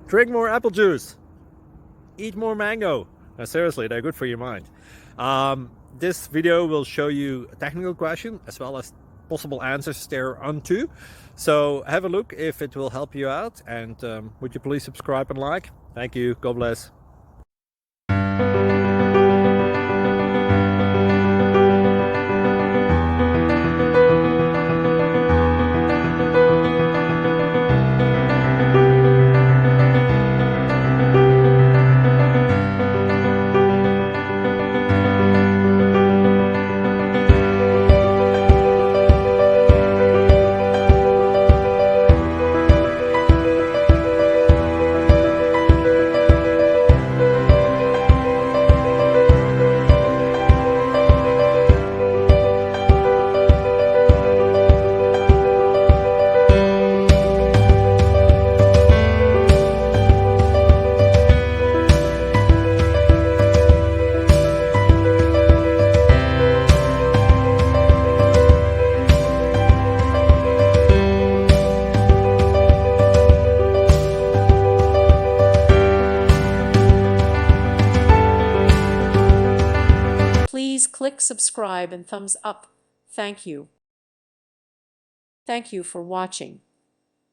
Drink more apple juice. Eat more mango. Seriously, they're good for your mind. This video will show you a technical question as well as possible answers thereunto. So have a look if it will help you out, and would you please subscribe and like? Thank you. God bless. Please click subscribe and thumbs up. Thank you. Thank you for watching.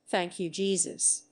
Thank you, Jesus.